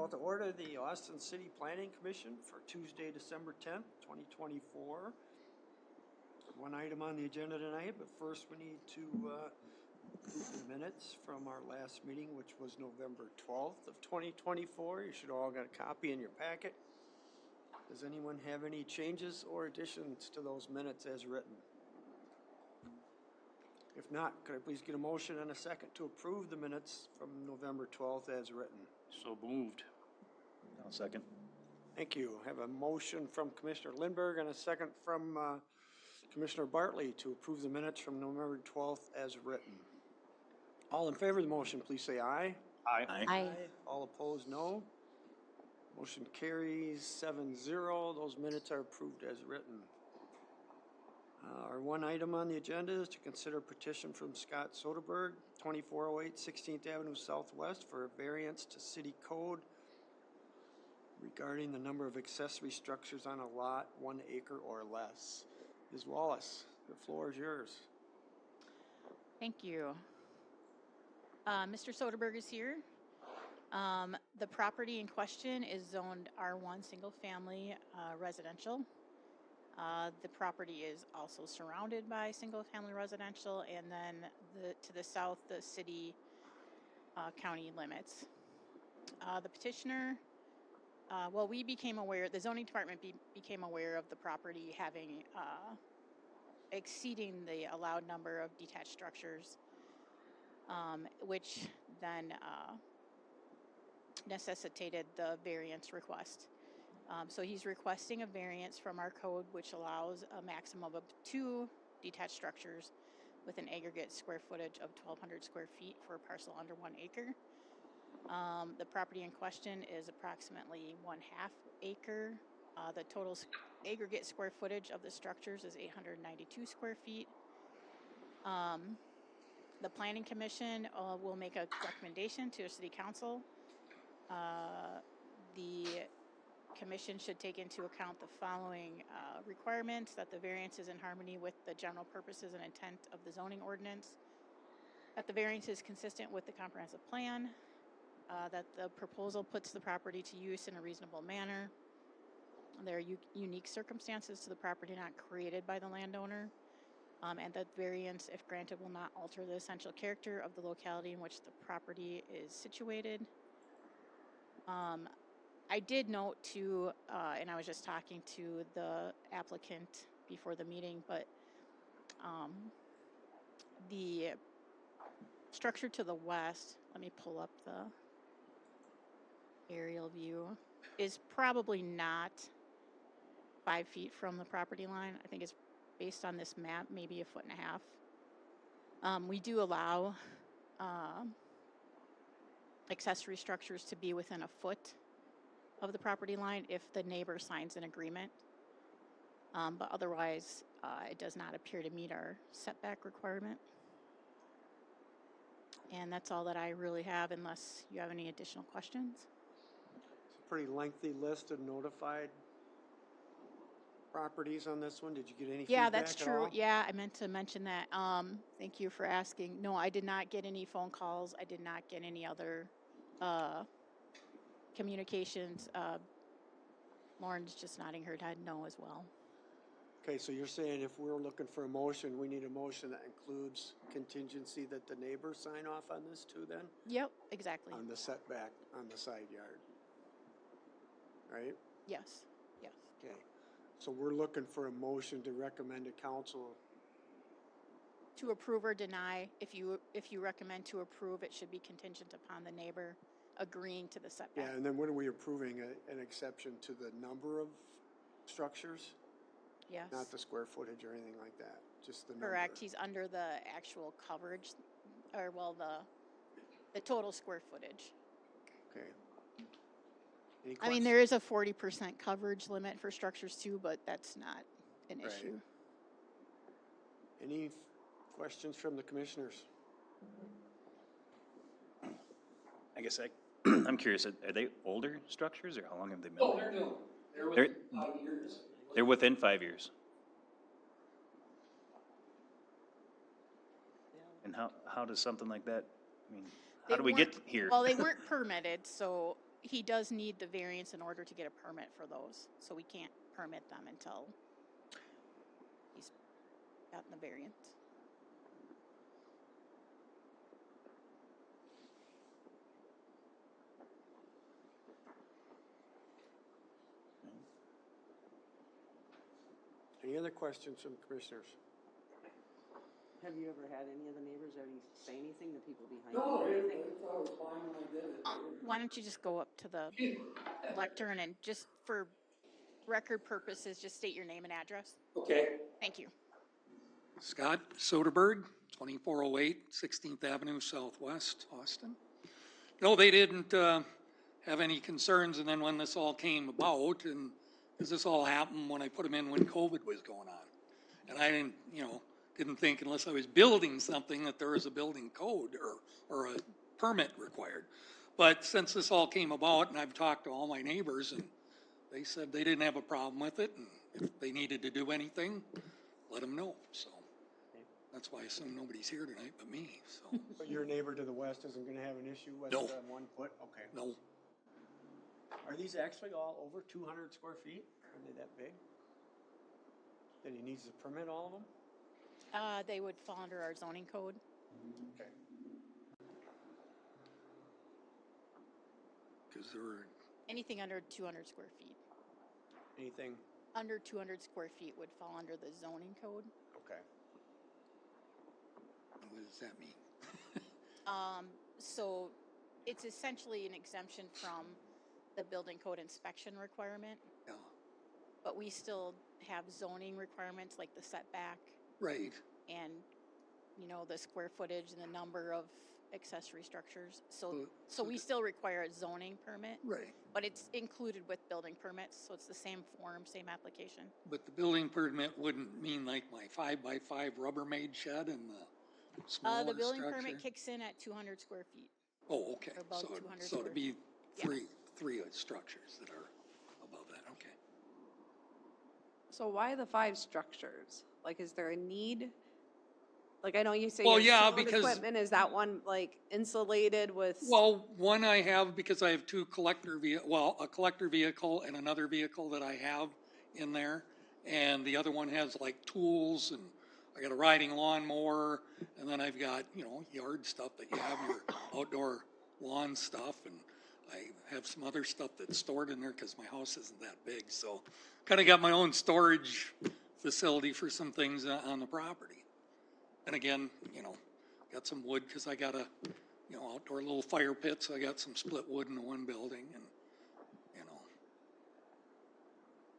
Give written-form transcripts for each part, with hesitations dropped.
Call to order the Austin City Planning Commission for Tuesday, December 10th, 2024. One item on the agenda tonight, but first we need to approve the minutes from our last meeting, which was November 12th of 2024. You should all got a copy in your packet. Does anyone have any changes or additions to those minutes as written? If not, could I please get a motion and a second to approve the minutes from November 12th as written? So moved. I'll second. Thank you. Have a motion from Commissioner Lindberg and a second from Commissioner Bartley to approve the minutes from November 12th as written. All in favor of the motion, please say aye. Aye. Aye. All opposed, no. Motion carries 7-0. Those minutes are approved as written. Our one item on the agenda is to consider a petition from Scott Soderberg, 2408 16th Avenue Southwest, for a variance to city code regarding the number of accessory structures on a lot 1 acre or less. Ms. Wallace, the floor is yours. Thank you. Mr. Soderberg is here. The property in question is zoned R1 single family residential. The property is also surrounded by single family residential, and then to the south, the city county limits. The petitioner, we became aware, the zoning department became aware of the property having exceeding the allowed number of detached structures, which then necessitated the variance request. So he's requesting a variance from our code, which allows a maximum of 2 detached structures with an aggregate square footage of 1,200 square feet for a parcel under 1 acre. The property in question is approximately 1/2 acre. The total aggregate square footage of the structures is 892 square feet. The Planning Commission will make a recommendation to the City Council. The Commission should take into account the following requirements: that the variance is in harmony with the general purposes and intent of the zoning ordinance, that the variance is consistent with the comprehensive plan, that the proposal puts the property to use in a reasonable manner. There are unique circumstances to the property not created by the landowner, and that variance, if granted, will not alter the essential character of the locality in which the property is situated. I did note too, and I was just talking to the applicant before the meeting, but the structure to the west, let me pull up the aerial view, is probably not 5 feet from the property line. I think it's based on this map, maybe 1.5 feet. We do allow accessory structures to be within 1 foot of the property line if the neighbor signs an agreement. But otherwise, it does not appear to meet our setback requirement. And that's all that I really have, unless you have any additional questions. It's a pretty lengthy list of notified properties on this one. Did you get any feedback? Yeah, that's at true. all? Yeah, I meant to mention that. Thank you for asking. No, I did not get any phone calls. I did not get any other communications. Lauren's just nodding her head no as well. Okay, so you're saying if we're looking for a motion, we need a motion that includes contingency that the neighbors sign off on this too then? Yep, exactly. On the setback on the side yard, right? Yes, yes. Okay, so we're looking for a motion to recommend to council. To approve or deny, if you recommend to approve, it should be contingent upon the neighbor agreeing to the setback. Yeah, and then what are we approving, an exception to the number of structures? Yes. Not the square footage or anything like that, just the number? Correct. He's under the actual coverage, or well, the total square footage. Okay. Any I mean, there is a 40% coverage limit for structures too, but that's not an Right. issue. Any questions from the commissioners? I guess I'm curious. Are they older structures, or how long have they been? Oh, they're new. They're within 5 years. They're within 5 years. And how does something like that? I mean, how do we get here? Well, they weren't permitted, so he does need the variance in order to get a permit for those, so we can't permit them until he's gotten the variance. Any other questions from commissioners? Have you ever had any of the neighbors already say anything, the people behind No, you? I thought it was fine when I did it. Why don't you just go up to the lectern and just for record purposes, just state your name and address? Okay. Thank you. Scott Soderberg, 2408 16th Avenue Southwest, Austin. No, they didn't have any concerns, and then when this all came about, and because this all happened when I put them in when COVID was going on. And I didn't, didn't think unless I was building something that there was a building code or a permit required. But since this all came about, and I've talked to all my neighbors, and they said they didn't have a problem with it, and if they needed to do anything, let them know, so. That's why I assume nobody's here tonight but me, so, But your neighbor to the west isn't gonna have an issue with No. 1 foot? Okay. no. Are these actually all over 200 square feet? Are they that big? That he needs to permit all of them? They would fall under our zoning code. Okay. Because there were, Anything under 200 square feet. Anything? Under 200 square feet would fall under the zoning code. Okay. what does that mean? So it's essentially an exemption from the building code inspection requirement, Yeah, but we still have zoning requirements like the setback right, and, the square footage and the number of accessory structures. So we still require a zoning permit, right. but it's included with building permits, so it's the same form, same application. But the building permit wouldn't mean like my 5x5 Rubbermaid shed and the smaller The building structure? permit kicks in at 200 square feet. Oh, okay, or above so, 200 so square to be Yeah. three structures that are above that, okay. So why the 5 structures? Like, is there a need? Like, I know you say Well, you yeah, have some because- equipment, is that one like insulated with? Well, one I have because I have two a collector vehicle and another vehicle that I have in there. And the other one has like tools, and I got a riding lawnmower, and then I've got, yard stuff that you have, your outdoor lawn stuff, and I have some other stuff that's stored in there because my house isn't that big, so kind of got my own storage facility for some things on the property. And again, got some wood because I got a, outdoor little fire pit, so I got some split wood in the one building, and,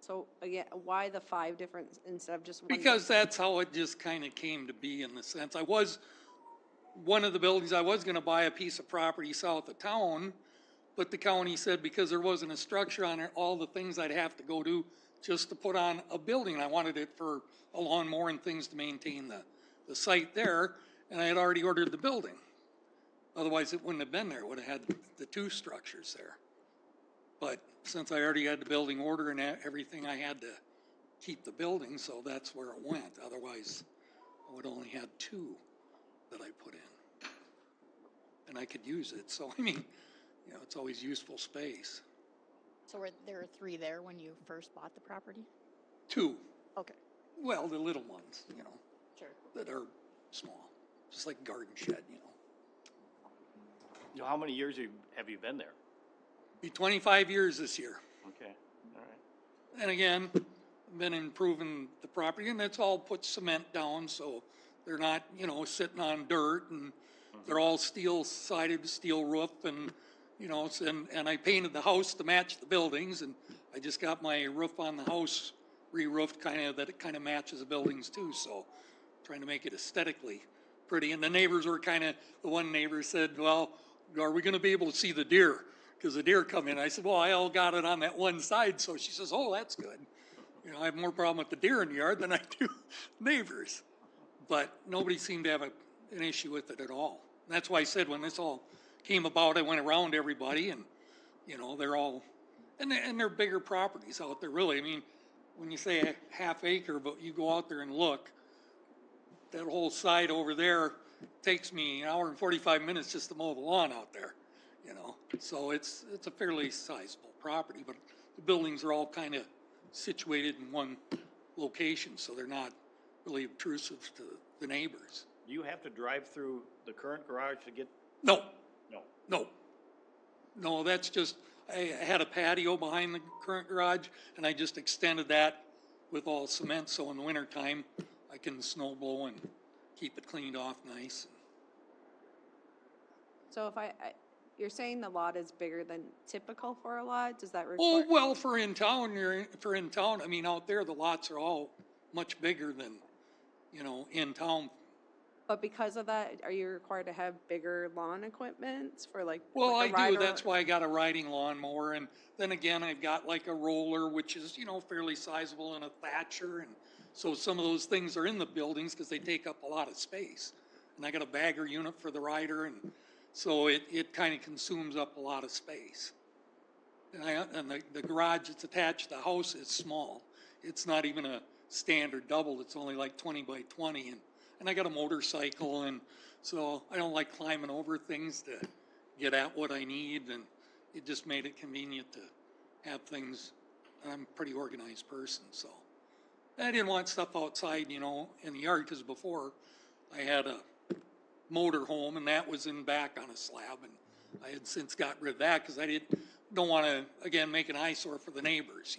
So again, why the 5 different instead of just one? because that's how it just kind of came to be in the sense. One of the buildings, I was gonna buy a piece of property south of town, but the county said because there wasn't a structure on it, all the things I'd have to go do just to put on a building. I wanted it for a lawnmower and things to maintain the site there, and I had already ordered the building. Otherwise, it wouldn't have been there. It would have had the 2 structures there. But since I already had the building order and everything, I had to keep the building, so that's where it went. Otherwise, I would only had 2 that I put in. And I could use it, so it's always useful space. So there were 3 there when you first bought the property? 2, Okay, well, the little ones, sure. that are small, just like garden shed, How many years have you been there? Be 25 years this year. Okay, all right. And again, been improving the property, and it's all put cement down, so they're not, sitting on dirt, and they're all steel-sided, steel roof, and, and I painted the house to match the buildings, and I just got my roof on the house re-roofed that it kind of matches the buildings too, so trying to make it aesthetically pretty. And the neighbors were the one neighbor said, well, are we gonna be able to see the deer? Because the deer come in. I said, well, I all got it on that one side, so she says, oh, that's good. I have more problem with the deer in the yard than I do neighbors. But nobody seemed to have an issue with it at all. And that's why I said when this all came about, I went around everybody, and, they're all, and they're bigger properties out there, really. When you say a half acre, but you go out there and look, that whole side over there takes me an hour and 45 minutes just to mow the lawn out there, So it's a fairly sizable property, but the buildings are all kind of situated in one location, so they're not really obtrusive to the neighbors. Do you have to drive through the current garage to get? No, No. no. No, that's just, I had a patio behind the current garage, and I just extended that with all cement, so in the wintertime, I can snow blow and keep it cleaned off nice. So if you're saying the lot is bigger than typical for a lot, does that Oh, require? well, for in town, I mean, out there, the lots are all much bigger than, in town. But because of that, are you required to have bigger lawn equipment for like? Well, like a I do, rider? that's why I got a riding lawnmower, and then again, I've got like a roller, which is, fairly sizable, and a thatcher, and so some of those things are in the buildings because they take up a lot of space. And I got a bagger unit for the rider, and so it kind of consumes up a lot of space. And the garage that's attached to the house is small. It's not even a standard double, it's only like 20 by 20, and I got a motorcycle, and so I don't like climbing over things to get at what I need, and it just made it convenient to have things. I'm a pretty organized person, so. I didn't want stuff outside, in the yard, because before I had a motor home, and that was in back on a slab, and I had since got rid of that because I don't want to, again, make an eyesore for the neighbors,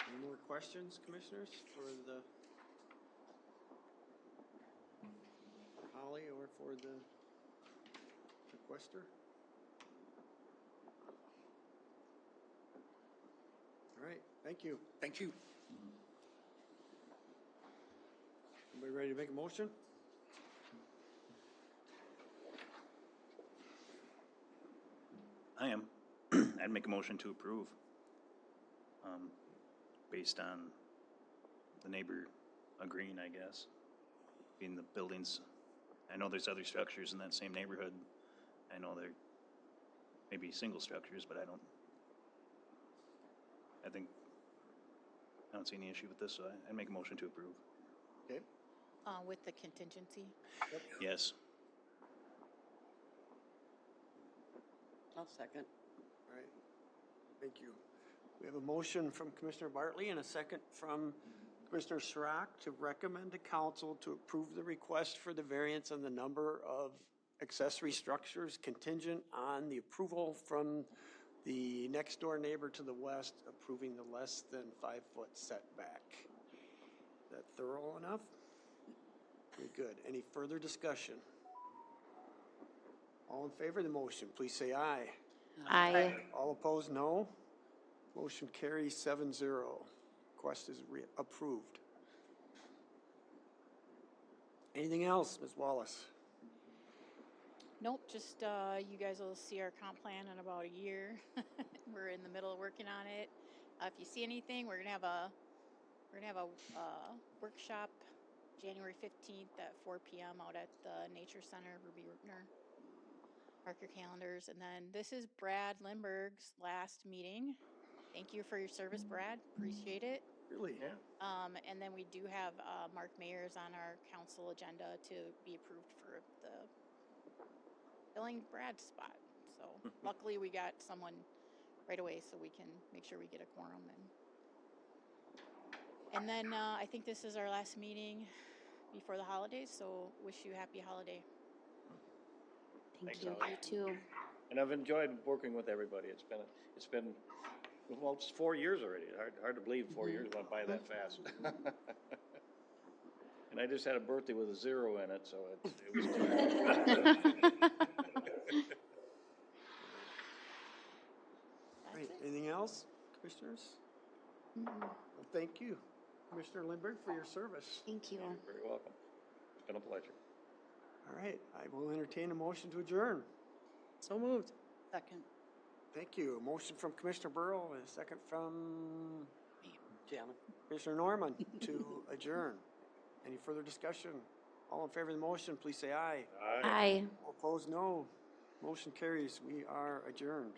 Any more questions, commissioners, for Holly or for the requester? All right, thank you. Thank you. Everybody ready to make a motion? I am. I'd make a motion to approve, based on the neighbor agreeing, I guess, being the buildings. I know there's other structures in that same neighborhood. I know there may be single structures, but I don't see any issue with this, so I'd make a motion to approve. Okay. With the contingency. Yes. I'll second. All right, thank you. We have a motion from Commissioner Bartley and a second from Commissioner Schrock to recommend to council to approve the request for the variance on the number of accessory structures contingent on the approval from the next door neighbor to the west approving the less than 5 foot setback. Is that thorough enough? Very good. Any further discussion? All in favor of the motion, please say aye. Aye. All opposed, no. Motion carries 7-0. Request is approved. Anything else, Ms. Wallace? Nope, just, you guys will see our comp plan in about a year. We're in the middle of working on it. If you see anything, we're gonna have a workshop January 15th at 4 p.m. out at the Nature Center, Ruby Rupner. Mark your calendars. And then this is Brad Lindbergh's last meeting. Thank you for your service, Brad. Appreciate it. Really? Yeah. And then we do have Mark Mayers on our council agenda to be approved for the filling Brad's spot. So luckily we got someone right away so we can make sure we get a quorum then. And then I think this is our last meeting before the holidays, so wish you a happy holiday. Thank Thanks, you. Holly. You too. And I've enjoyed working with everybody. It's been, well, it's 4 years already. Hard to believe 4 years went by that fast. And I just had a birthday with a 0 in it, so it was All right, anything else, commissioners? Well, thank you, Commissioner Lindbergh, for your service. Thank you. You're very welcome. It's been a pleasure. All right, I will entertain a motion to adjourn. So moved. Second. Thank you. A motion from Commissioner Burrow and a second from Jana. Commissioner Norman to adjourn. Any further discussion? All in favor of the motion, please say aye. Aye. All opposed, no. Motion carries. We are adjourned.